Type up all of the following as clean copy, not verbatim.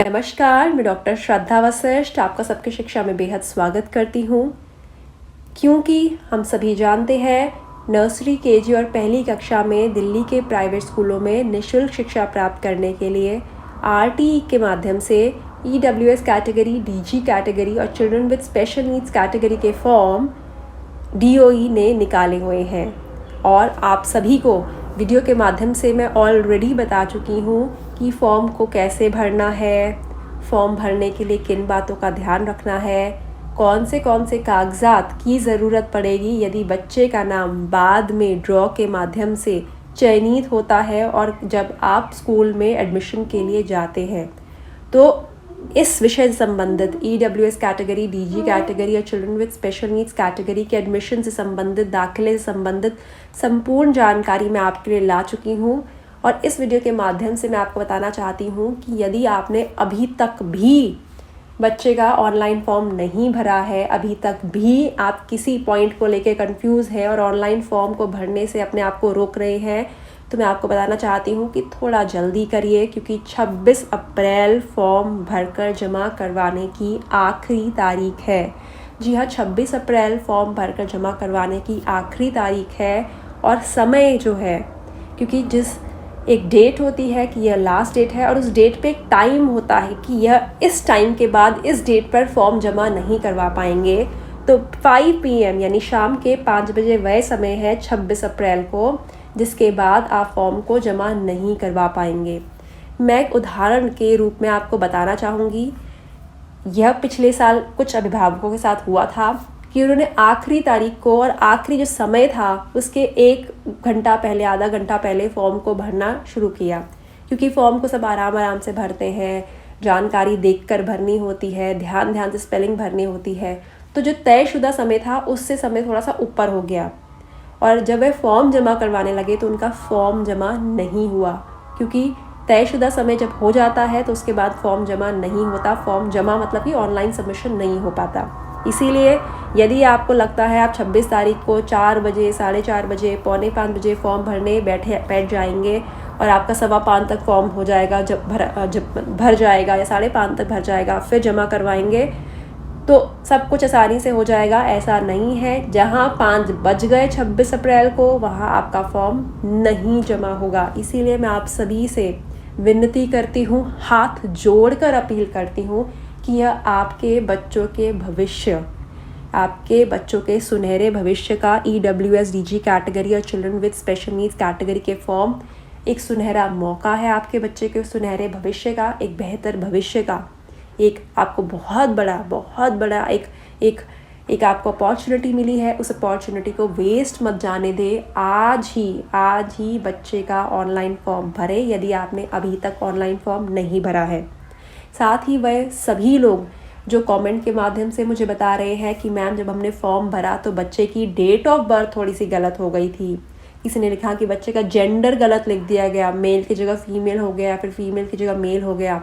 नमस्कार, मैं डॉक्टर श्रद्धा वशिष्ठ आपका सबकी शिक्षा में बेहद स्वागत करती हूँ। क्योंकि हम सभी जानते हैं नर्सरी, केजी और पहली कक्षा में दिल्ली के प्राइवेट स्कूलों में निःशुल्क शिक्षा प्राप्त करने के लिए आरटीई के माध्यम से ईडब्ल्यूएस कैटेगरी, डीजी कैटेगरी और children with special needs category के फॉर्म डीओई ने निकाले हुए हैं। और आप सभी को वीडियो के माध्यम से मैं ऑलरेडी बता चुकी हूँ कि फॉर्म को कैसे भरना है, फॉर्म भरने के लिए किन बातों का ध्यान रखना है, कौन से कागजात की ज़रूरत पड़ेगी यदि बच्चे का नाम बाद में ड्रॉ के माध्यम से चयनित होता है और जब आप स्कूल में एडमिशन के लिए जाते हैं। तो इस विषय से संबंधित ईडब्ल्यूएस कैटेगरी, डीजी कैटेगरी और children with special needs category के एडमिशन से संबंधित, दाखिले से संबंधित संपूर्ण जानकारी मैं आपके लिए ला चुकी हूँ। और इस वीडियो के माध्यम से मैं आपको बताना चाहती हूँ कि यदि आपने अभी तक भी बच्चे का ऑनलाइन फॉर्म नहीं भरा है, अभी तक भी आप किसी पॉइंट को लेकर कंफ्यूज है और ऑनलाइन फॉर्म को भरने से अपने आप को रोक रहे हैं, तो मैं आपको बताना चाहती हूँ कि थोड़ा जल्दी करिए, क्योंकि 26 अप्रैल फॉर्म भरकर जमा करवाने की आखिरी तारीख है। जी हाँ, 26 अप्रैल फॉर्म भरकर जमा करवाने की आखिरी तारीख है। और समय जो है, क्योंकि जिस एक डेट होती है कि यह लास्ट डेट है और उस डेट पे एक टाइम होता है कि यह इस टाइम के बाद इस डेट पर फॉर्म जमा नहीं करवा पाएंगे, तो 5 PM यानी शाम के 5 बजे वह समय है 26 अप्रैल को, जिसके बाद आप फॉर्म को जमा नहीं करवा पाएंगे। मैं एक उदाहरण के रूप में आपको बताना चाहूँगी। यह पिछले साल कुछ अभिभावकों के साथ हुआ था कि उन्होंने आखिरी तारीख को और आखिरी जो समय था उसके 1 घंटा पहले, आधा घंटा पहले फॉर्म को भरना शुरू किया, क्योंकि फॉर्म को सब आराम से भरते हैं, जानकारी देखकर भरनी होती है, ध्यान से स्पेलिंग भरनी होती है। तो जो तयशुदा समय था उससे समय थोड़ा सा ऊपर हो गया और जब वह फॉर्म जमा करवाने लगे तो उनका फॉर्म जमा नहीं हुआ, क्योंकि तयशुदा समय जब हो जाता है तो उसके बाद फॉर्म जमा नहीं होता। फॉर्म जमा मतलब कि ऑनलाइन सबमिशन नहीं हो पाता। इसीलिए यदि आपको लगता है आप 26 तारीख को 4 बजे, 4:30 बजे, 4:45 बजे फॉर्म भरने बैठ जाएंगे और आपका 5:15 तक फॉर्म हो जाएगा, जब भर जाएगा या 5:30 तक भर जाएगा, फिर जमा करवाएंगे तो सब कुछ आसानी से हो जाएगा, ऐसा नहीं है। जहां 5 बज गए 26 अप्रैल को, वहां आपका फॉर्म नहीं जमा होगा। इसीलिए मैं आप सभी से विनती करती हूँ, हाथ जोड़कर अपील करती हूँ कि यह आपके बच्चों के भविष्य, आपके बच्चों के सुनहरे भविष्य का ईडब्ल्यूएस, डीजी कैटेगरी और children with special needs category के फॉर्म एक सुनहरा मौका है आपके बच्चे के सुनहरे भविष्य का, एक बेहतर भविष्य का, एक आपको बहुत बड़ा एक आपको अपॉर्चुनिटी मिली है। उस अपॉर्चुनिटी को वेस्ट मत जाने दे। आज ही बच्चे का ऑनलाइन फॉर्म भरे यदि आपने अभी तक ऑनलाइन फॉर्म नहीं भरा है। साथ ही वह सभी लोग जो कमेंट के माध्यम से मुझे बता रहे हैं कि मैम जब हमने फॉर्म भरा तो बच्चे की डेट ऑफ बर्थ थोड़ी सी गलत हो गई थी, किसी ने लिखा कि बच्चे का जेंडर गलत लिख दिया गया, मेल की जगह फीमेल हो गया, फिर फीमेल की जगह मेल हो गया,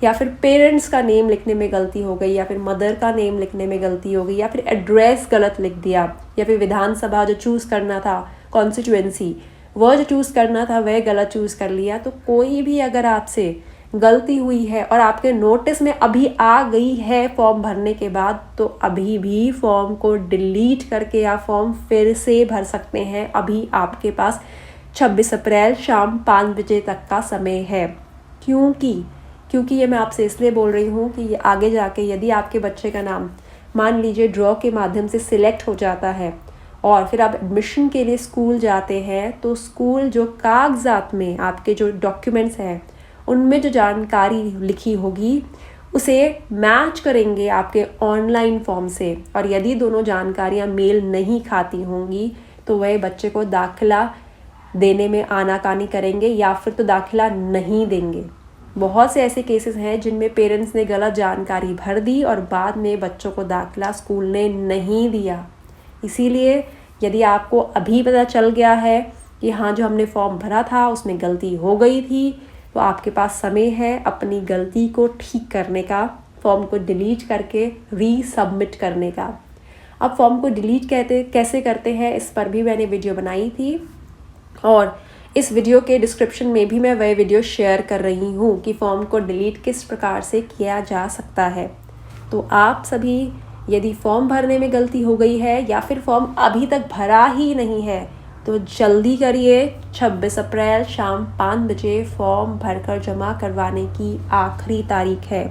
या फिर पेरेंट्स का नेम लिखने में गलती हो गई, या फिर मदर का नेम लिखने में गलती हो गई, या फिर एड्रेस गलत लिख दिया, या फिर विधानसभा जो चूज़ करना था, कॉन्स्टिट्यूएंसी, वह जो चूज़ करना था वह गलत चूज़ कर लिया। तो कोई भी अगर आपसे गलती हुई है और आपके नोटिस में अभी आ गई है फॉर्म भरने के बाद, तो अभी भी फॉर्म को डिलीट करके आप फॉर्म फिर से भर सकते हैं। अभी आपके पास 26 अप्रैल शाम 5 बजे तक का समय है। क्योंकि ये मैं आपसे इसलिए बोल रही हूँ कि आगे जाके यदि आपके बच्चे का नाम मान लीजिए ड्रॉ के माध्यम से सिलेक्ट हो जाता है और फिर आप एडमिशन के लिए स्कूल जाते हैं, तो स्कूल जो कागजात में आपके जो डॉक्यूमेंट्स हैं उनमें जो जानकारी लिखी होगी उसे मैच करेंगे आपके ऑनलाइन फॉर्म से, और यदि दोनों जानकारियां मेल नहीं खाती होंगी तो वह बच्चे को दाखिला देने में आनाकानी करेंगे या फिर तो दाखिला नहीं देंगे। बहुत से ऐसे केसेस हैं जिनमें पेरेंट्स ने गलत जानकारी भर दी और बाद में बच्चों को दाखिला स्कूल ने नहीं दिया। इसीलिए यदि आपको अभी पता चल गया है कि हाँ, जो हमने फॉर्म भरा था उसमें गलती हो गई थी, तो आपके पास समय है अपनी गलती को ठीक करने का, फॉर्म को डिलीट करके रीसबमिट करने का। अब फॉर्म को डिलीट कैसे करते हैं इस पर भी मैंने वीडियो बनाई थी, और इस वीडियो के डिस्क्रिप्शन में भी मैं वह वीडियो शेयर कर रही हूँ कि फॉर्म को डिलीट किस प्रकार से किया जा सकता है। तो आप सभी यदि फॉर्म भरने में गलती हो गई है या फिर फॉर्म अभी तक भरा ही नहीं है तो जल्दी करिए। 26 अप्रैल शाम 5 बजे फॉर्म भरकर जमा करवाने की आखिरी तारीख है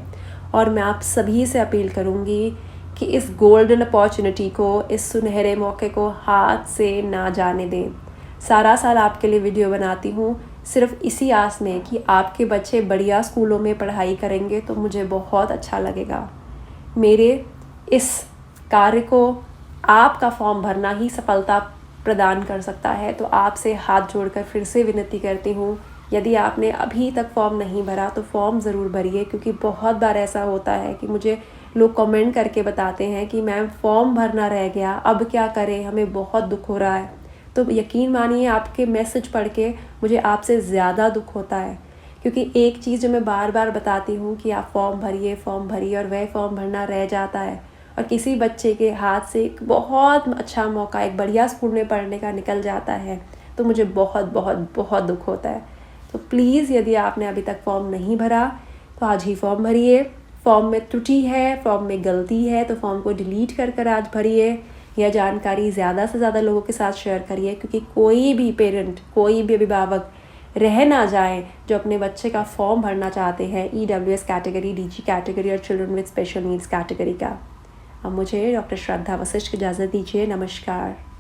और मैं आप सभी से अपील करूँगी कि इस गोल्डन अपॉर्चुनिटी को, इस सुनहरे मौके को हाथ से ना जाने दें। सारा साल आपके लिए वीडियो बनाती हूँ सिर्फ इसी आस में कि आपके बच्चे बढ़िया स्कूलों में पढ़ाई करेंगे तो मुझे बहुत अच्छा लगेगा। मेरे इस कार्य को आपका फॉर्म भरना ही सफलता प्रदान कर सकता है। तो आपसे हाथ जोड़कर फिर से विनती करती हूँ, यदि आपने अभी तक फॉर्म नहीं भरा तो फॉर्म ज़रूर भरिए, क्योंकि बहुत बार ऐसा होता है कि मुझे लोग कमेंट करके बताते हैं कि मैम फॉर्म भरना रह गया, अब क्या करें, हमें बहुत दुख हो रहा है। तो यकीन मानिए आपके मैसेज पढ़ के मुझे आपसे ज़्यादा दुख होता है, क्योंकि एक चीज़ जो मैं बार बार बताती हूँ कि आप फॉर्म भरिए और वह फॉर्म भरना रह जाता है और किसी बच्चे के हाथ से एक बहुत अच्छा मौका एक बढ़िया स्कूल में पढ़ने का निकल जाता है, तो मुझे बहुत बहुत बहुत दुख होता है। तो प्लीज़ यदि आपने अभी तक फॉर्म नहीं भरा तो आज ही फॉर्म भरिए। फॉर्म में त्रुटि है, फॉर्म में गलती है तो फॉर्म को डिलीट कर आज भरिए। यह जानकारी ज़्यादा से ज़्यादा लोगों के साथ शेयर करिए, क्योंकि कोई भी पेरेंट, कोई भी अभिभावक रह ना जाए जो अपने बच्चे का फॉर्म भरना चाहते हैं EWS कैटेगरी, DG कैटेगरी और children with special needs category का। अब मुझे डॉक्टर श्रद्धा वशिष्ठ की इजाज़त दीजिए। नमस्कार।